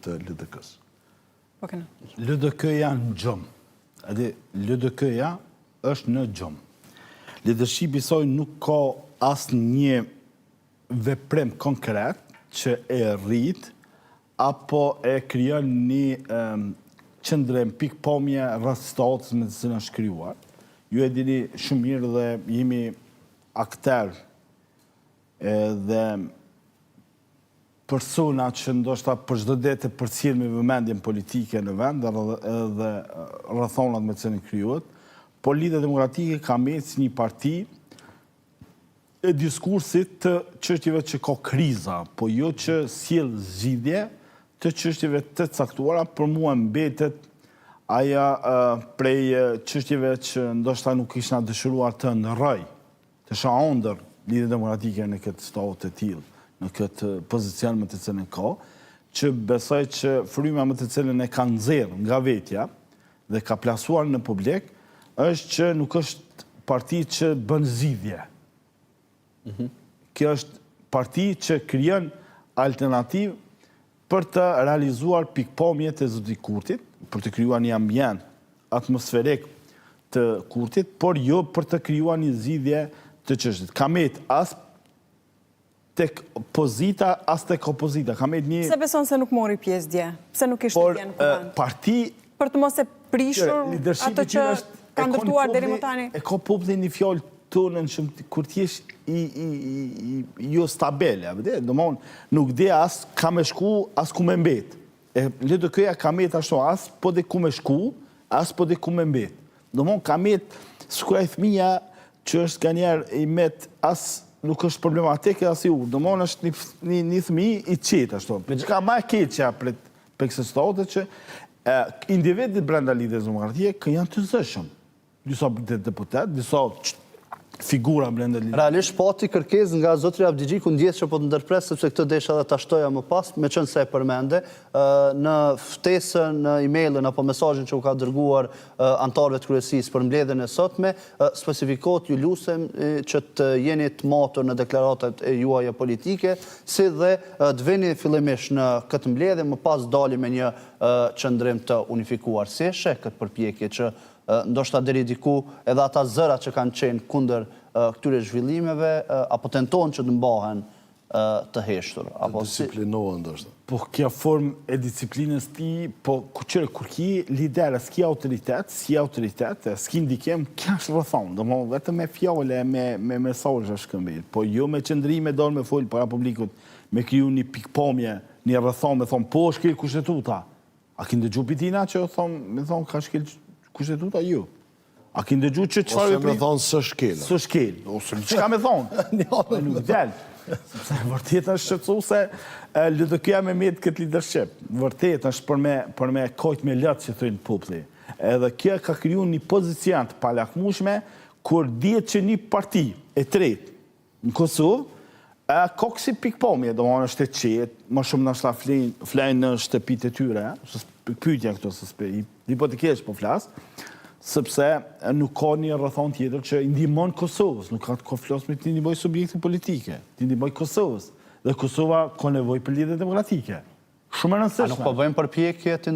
të LDK-s. LDK-ja në gjumë. LDK-ja është në gjumë. Leadershipi saj nuk ka asë një veprim konkret që e rrit apo e kryon një qëndrem pikpamje rreth statës me të cilën është krijuar. Ju e dini shumë mirë dhe jemi akter dhe persona që ndoshta për çdo ditë përcjellin vëmendjen politike në vend dhe rrethonat me të cilën krijohet, por Lidhja Demokratike ka si një parti e diskursit të çështjeve që ka kriza, po jo që sjell zgjidhje të çështjeve të caktuara. Për mua mbetet aja prej çështjeve që ndoshta nuk ishna dëshiruar të ndërroj, të shahondër Lidhja Demokratike në këtë status të tillë, në këtë pozicion me të cilën ka, që besoj që fryma me të cilën e ka nxjerrë nga vetja dhe ka plasuar në publik, është që nuk është parti që bën zgjidhje. Kjo është parti që krijon alternativë për të realizuar pikpamjet e zotit Kurtit, për të krijuar një ambient atmosferik të Kurtit, por jo për të krijuar një zgjidhje të çështjes. Kamet as tek pozita, as tek opozita. Kamet një... Pse beson se nuk mori pjesë dje? Pse nuk ishte dje në kuvend? Parti... Për të mos e prishur ato që ka ndërtuar deri më tani? E ka popullin një fjalë tonën shumë kur ti je jo stabil, domthon nuk di as ka me shku, as ku me mbet. LDK-ja ka met ashtu, as po di ku me shku, as po di ku me mbet. Domthon ka met skuaj fëmia që është nganjëherë i met as nuk është problematike as i domthon është një fëmijë i qetë ashtu. Çka më e keqja për kësaj stote që individët brenda Lidhjes Demokratike janë të zëshëm. Disa deputet, disa figura brenda Lidhjes. Realisht pati kërkesë nga zotri Avdigji ku ndjes që po të ndërpres sepse këtë desha edhe ta shtoja më pas, me qenë se e përmende, në ftesën, në emailin apo mesazhin që u ka dërguar anëtarëve të kryesisë për mbledhjen e sotme, specifikot ju lutem që të jeni të matur në deklaratat e juaja politike, si dhe të vini fillimisht në këtë mbledhje, më pas dali me një qëndrim të unifikuar. Si e sheh këtë përpjekje që ndoshta deri diku edhe ata zëra që kanë qenë kundër këtyre zhvillimeve apo tentojnë që të mbahen të heshtur apo disiplinohen ndoshta. Po kjo formë e disiplinës ti, po kur ki lider, s'ki autoritet, s'ki ndikim, kjo është rrethon, domethënë vetëm me fjalë, me mesazhe shkëmbej, po jo me qëndrime dorë me fol para publikut, me kriju një pikpamje, një rrethon, me thon po shkel kushtetuta. A ki ndëgju pitina që me thon ka shkel kushtetuta ju. A ki ndëgju që çfarë me thonë së shkel. Së shkel. Ose çka me thonë? Nuk del. Sepse vërtet është shqetësuese LDK-ja me met këtë leadership. Vërtet është për me kojt me lëtë që thënë populli. Edhe kjo ka kriju një pozicion të palakmueshme kur dihet që një parti e tretë në Kosovë ka kësi pikpamje, domethënë është e qetë, më shumë ndoshta flejnë në shtëpitë e tyre, pyetja këto hipotekesh po flas, sepse nuk ka një rrethon tjetër që i ndihmon Kosovës, nuk ka flas me ti ndihmoj subjekte politike, ti ndihmoj Kosovës, dhe Kosova ka nevojë për lidhje demokratike. Shumë e rëndësishme. A nuk po bëjmë përpjekje të